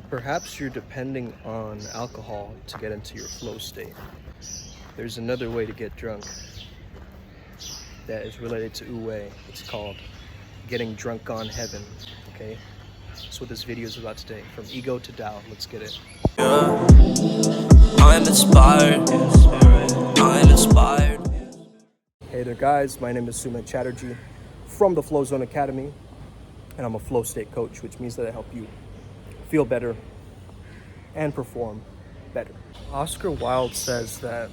Perhaps you're depending on alcohol to get into your flow state. There's another way to get drunk that is related to youre. It's called getting drunk on heaven, okay? That's what this video is about today. From ego to Tao. Let's get it. Yeah. I'm inspired. I'm inspired. Hey there guys, my name is Sumit Chatterjee from the Flow Zone Academy, and I'm a flow state coach, which means that I help you feel better and perform better. Oscar Wilde says that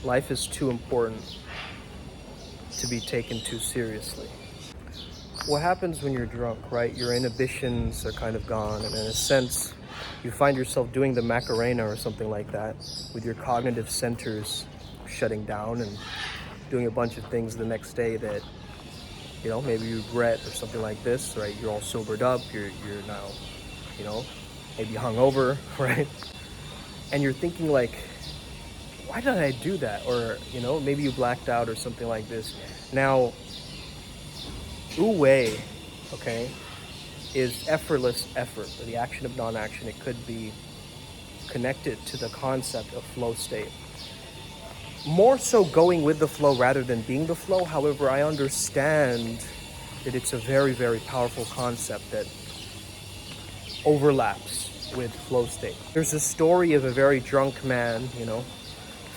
life is too important to be taken too seriously. What happens when you're drunk, right? Your inhibitions are kind of gone, and in a sense, you find yourself doing the Macarena or something like that with your cognitive centers shutting down and doing a bunch of things the next day that, you know, maybe you regret or something like this, right? You're all sobered up, you're now, you know, maybe hungover, right? And you're thinking like, why did I do that? Or, you know, maybe you blacked out or something like this. Now, youre, okay, is effortless effort, or the action of non-action. It could be connected to the concept of flow state. More so going with the flow rather than being the flow. However, I understand that it's a very, very powerful concept that overlaps with flow state. There's a story of a very drunk man, you know,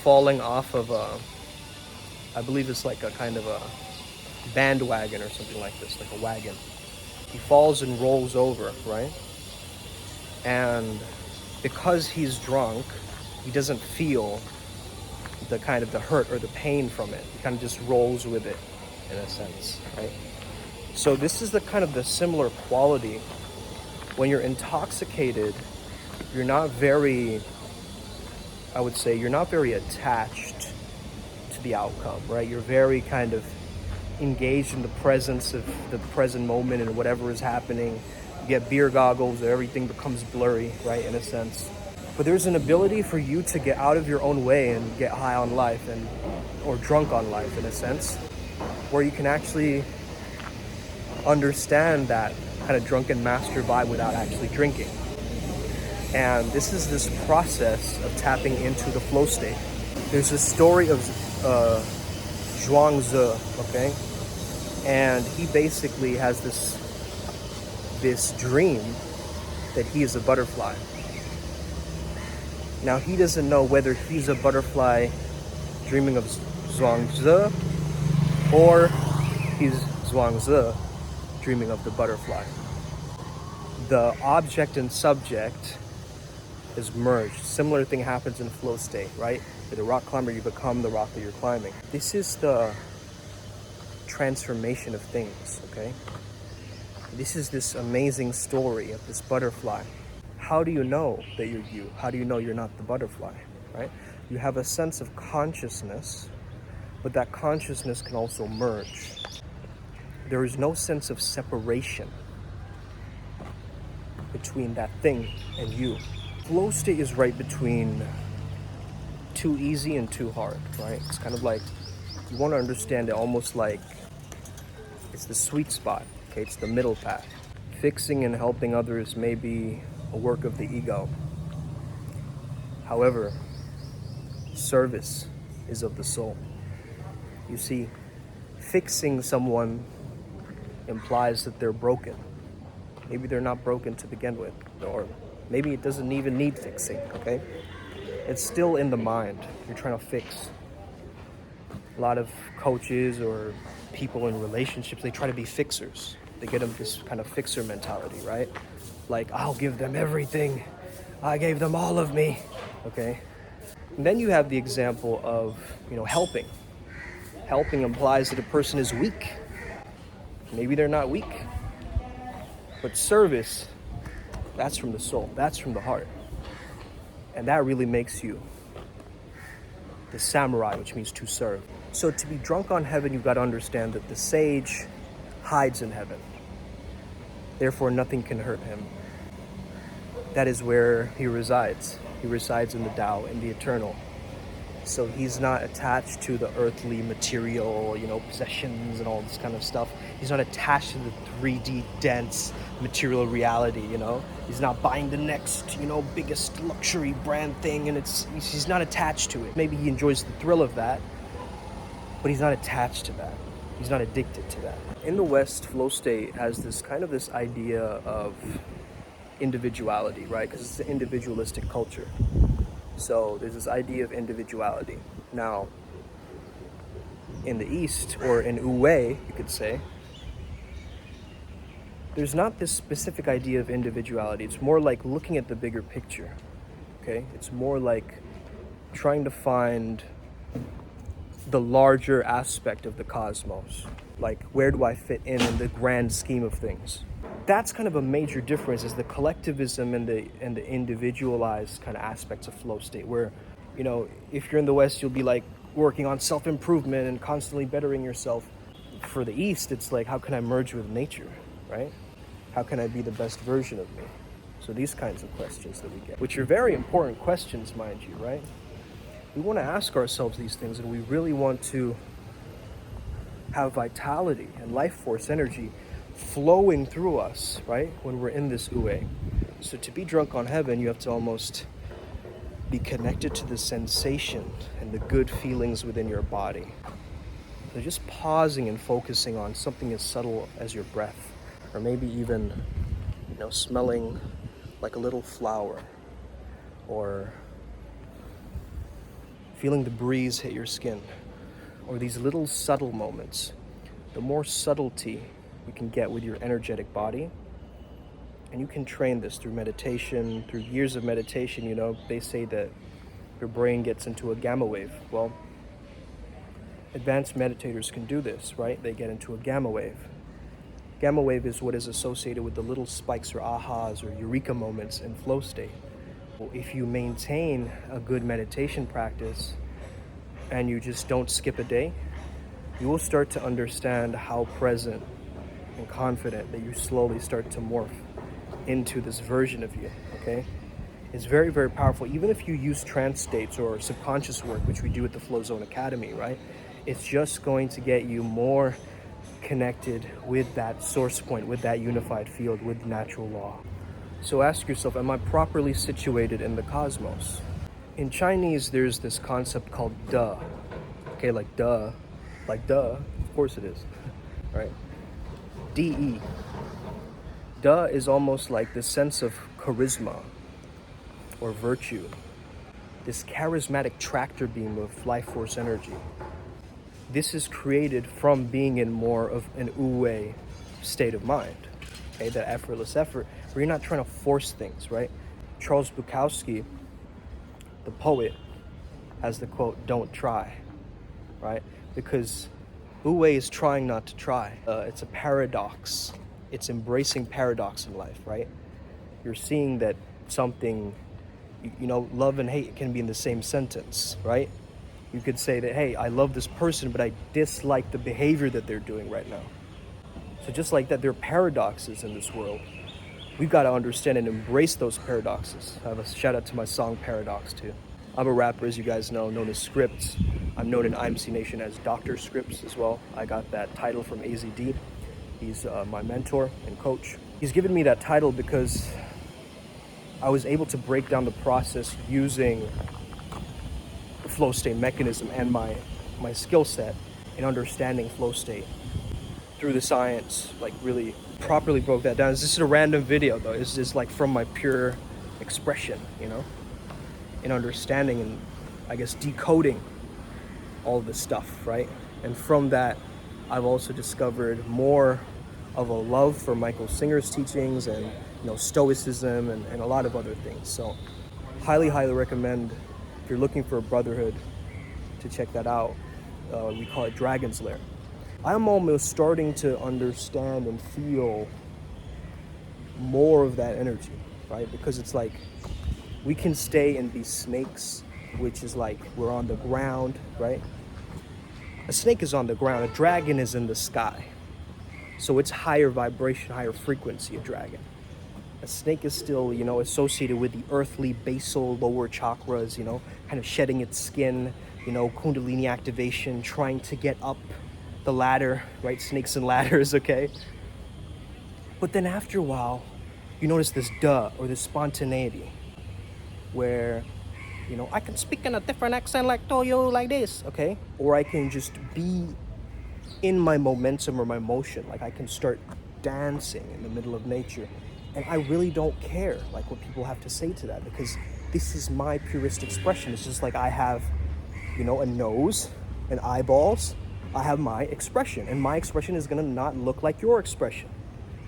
falling off of I believe it's like a kind of a bandwagon or something like this, like a wagon. He falls and rolls over, right? And because he's drunk, he doesn't feel the kind of the hurt or the pain from it. He kind of just rolls with it in a sense, right? So this is the kind of the similar quality. When you're intoxicated, you're not very, I would say, you're not very attached to the outcome, right? You're very kind of engaged in the presence of the present moment and whatever is happening. You get beer goggles, everything becomes blurry, right, in a sense. But there's an ability for you to get out of your own way and get high on life, or drunk on life in a sense, where you can actually understand that kind of drunken master vibe without actually drinking. And this is this process of tapping into the flow state. There's a story of Zhuangzi, okay? And he basically has this dream that he is a butterfly. Now he doesn't know whether he's a butterfly dreaming of Zhuangzi or he's Zhuangzi dreaming of the butterfly. The object and subject is merged. Similar thing happens in flow state, right? With a rock climber, you become the rock that you're climbing. This is the transformation of things, okay? This is this amazing story of this butterfly. How do you know that you're you? How do you know you're not the butterfly, right? You have a sense of consciousness, but that consciousness can also merge. There is no sense of separation between that thing and you. Flow state is right between too easy and too hard, right? It's kind of like, you want to understand it almost like it's the sweet spot, okay? It's the middle path. Fixing and helping others may be a work of the ego. However, service is of the soul. You see, fixing someone implies that they're broken. Maybe they're not broken to begin with, or maybe it doesn't even need fixing, okay? It's still in the mind. You're trying to fix. A lot of coaches or people in relationships, they try to be fixers. They get them this kind of fixer mentality, right? Like, I'll give them everything. I gave them all of me, okay? And then you have the example of, you know, helping. Helping implies that a person is weak. Maybe they're not weak. But service, that's from the soul. That's from the heart. And that really makes you the samurai, which means to serve. So to be drunk on heaven, you've got to understand that the sage hides in heaven. Therefore, nothing can hurt him. That is where he resides. He resides in the Tao, in the eternal. So he's not attached to the earthly material, possessions and all this kind of stuff. He's not attached to the 3D dense material reality, He's not buying the next, biggest luxury brand thing, and he's not attached to it. Maybe he enjoys the thrill of that, but he's not attached to that. He's not addicted to that. In the West, flow state has this idea of individuality, right? Because it's an individualistic culture. So there's this idea of individuality. Now, in the East, or in youre, you could say, there's not this specific idea of individuality. It's more like looking at the bigger picture, okay? It's more like trying to find the larger aspect of the cosmos. Like, where do I fit in the grand scheme of things? That's kind of a major difference, is the collectivism and the individualized kind of aspects of flow state, where, if you're in the West, you'll be like working on self-improvement and constantly bettering yourself. For the East, it's like, how can I merge with nature, right? How can I be the best version of me? So these kinds of questions that we get, which are very important questions, mind you, right? We want to ask ourselves these things, and we really want to have vitality and life force energy flowing through us, right? When we're in this youre. So to be drunk on heaven, you have to almost be connected to the sensation and the good feelings within your body. So just pausing and focusing on something as subtle as your breath, or maybe even, smelling like a little flower, or feeling the breeze hit your skin, or these little subtle moments. The more subtlety we can get with your energetic body, and you can train this through meditation, through years of meditation. They say that your brain gets into a gamma wave. Well, advanced meditators can do this, right? They get into a gamma wave. Gamma wave is what is associated with the little spikes or ahas or eureka moments in flow state. Well, if you maintain a good meditation practice and you just don't skip a day, you will start to understand how present and confident that you slowly start to morph into this version of you, okay? It's very, very powerful. Even if you use trance states or subconscious work, which we do at the Flow Zone Academy, right? It's just going to get you more connected with that source point, with that unified field, with natural law. So ask yourself, am I properly situated in the cosmos? In Chinese, there's this concept called duh. Okay, like duh. Like duh, of course it is, right? DE. Duh is almost like this sense of charisma or virtue, this charismatic tractor beam of life force energy. This is created from being in more of an youre state of mind, okay? That effortless effort, where you're not trying to force things, right? Charles Bukowski, the poet, has the quote, "Don't try," right? Because youre is trying not to try. It's a paradox. It's embracing paradox in life, right? You're seeing that something, love and hate can be in the same sentence, right? You could say that, hey, I love this person, but I dislike the behavior that they're doing right now. So just like that, there are paradoxes in this world. We've got to understand and embrace those paradoxes. I have a shout out to my song Paradox too. I'm a rapper, as you guys know, known as Scripts. I'm known in IMC Nation as Dr. Scripts as well. I got that title from AZD. He's my mentor and coach. He's given me that title because I was able to break down the process using the flow state mechanism and my skill set in understanding flow state through the science. Like, really properly broke that down. This is a random video though. It's just like from my pure expression, in understanding and I guess decoding all this stuff, right? And from that, I've also discovered more of a love for Michael Singer's teachings and stoicism and a lot of other things. So highly recommend, if you're looking for a brotherhood, to check that out. We call it Dragon's Lair. I'm almost starting to understand and feel more of that energy, right? Because it's like we can stay and be snakes, which is like we're on the ground, right? A snake is on the ground. A dragon is in the sky. So it's higher vibration, higher frequency, a dragon. A snake is still, associated with the earthly basal lower chakras, kind of shedding its skin, Kundalini activation, trying to get up the ladder, right? Snakes and ladders, okay? But then after a while, you notice this duh or this spontaneity where, I can speak in a different accent like Toyo like this, okay? Or I can just be in my momentum or my motion. Like I can start dancing in the middle of nature. And I really don't care like what people have to say to that, because this is my purest expression. It's just like I have, a nose and eyeballs. I have my expression, and my expression is gonna not look like your expression,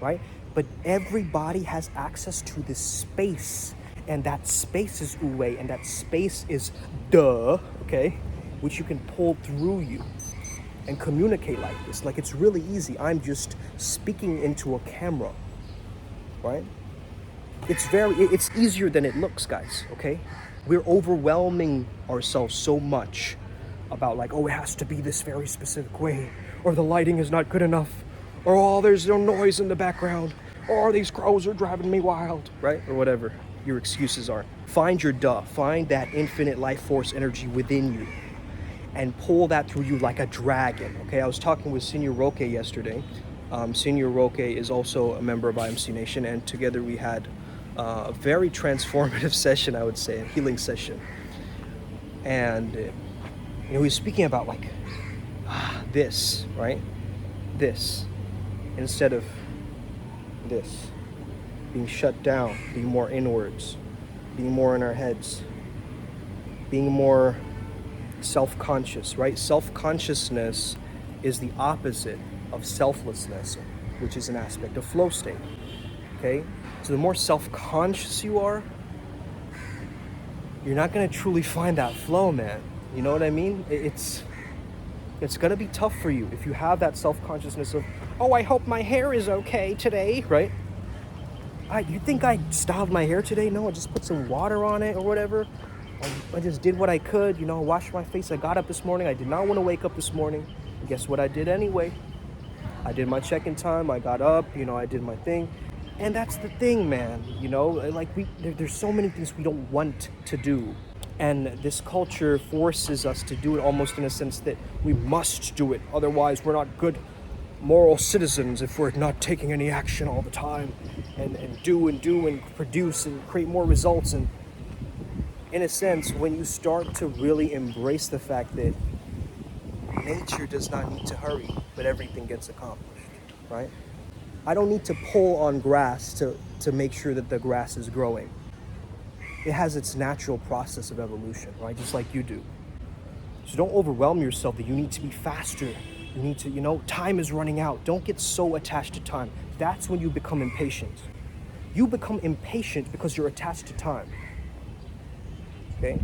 right? But everybody has access to this space, and that space is youre, and that space is duh, okay? Which you can pull through you and communicate like this. Like it's really easy. I'm just speaking into a camera, right? It's easier than it looks, guys, okay? We're overwhelming ourselves so much about like, oh, it has to be this very specific way, or the lighting is not good enough, or oh, there's no noise in the background, or these crows are driving me wild, right? Or whatever your excuses are. Find your duh, find that infinite life force energy within you and pull that through you like a dragon, okay? I was talking with Senior Roque yesterday. Senior Roque is also a member of IMC Nation, and together we had a very transformative session, I would say, a healing session. And he was speaking about like this, right? This, instead of this. Being shut down, being more inwards, being more in our heads, being more self-conscious, right? Self-consciousness is the opposite of selflessness, which is an aspect of flow state, okay? So the more self-conscious you are, you're not gonna truly find that flow, man. You know what I mean? It's gonna be tough for you if you have that self-consciousness of, oh, I hope my hair is okay today, right? You think I styled my hair today? No, I just put some water on it or whatever. I just did what I could, washed my face. I got up this morning. I did not want to wake up this morning. And guess what I did anyway? I did my check-in time. I got up, I did my thing. And that's the thing, man, like there's so many things we don't want to do. And this culture forces us to do it almost in a sense that we must do it. Otherwise, we're not good moral citizens if we're not taking any action all the time and do and produce and create more results. And in a sense, when you start to really embrace the fact that nature does not need to hurry, but everything gets accomplished, right? I don't need to pull on grass to make sure that the grass is growing. It has its natural process of evolution, right? Just like you do. So don't overwhelm yourself that you need to be faster. You need to, time is running out. Don't get so attached to time. That's when you become impatient. You become impatient because you're attached to time. Okay?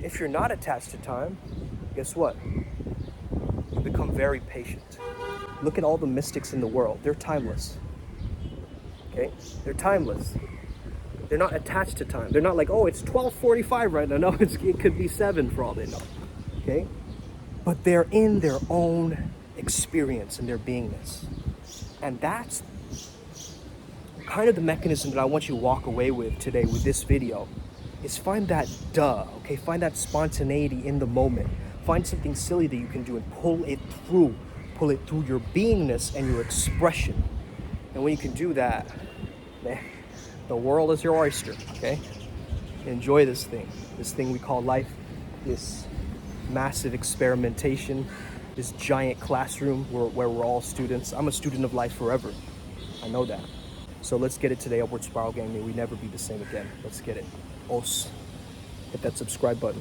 If you're not attached to time, guess what? You become very patient. Look at all the mystics in the world. They're timeless. Okay? They're timeless. They're not attached to time. They're not like, oh, it's 12:45 right now. No, it could be 7 for all they know. Okay? But they're in their own experience and their beingness. And that's kind of the mechanism that I want you to walk away with today with this video, is find that duh, okay? Find that spontaneity in the moment. Find something silly that you can do and pull it through your beingness and your expression. And when you can do that, man, the world is your oyster, okay? Enjoy this thing we call life, this massive experimentation, this giant classroom where we're all students. I'm a student of life forever. I know that. So let's get it today, Upward Spiral Gang. May we never be the same again. Let's get it. Os. Hit that subscribe button.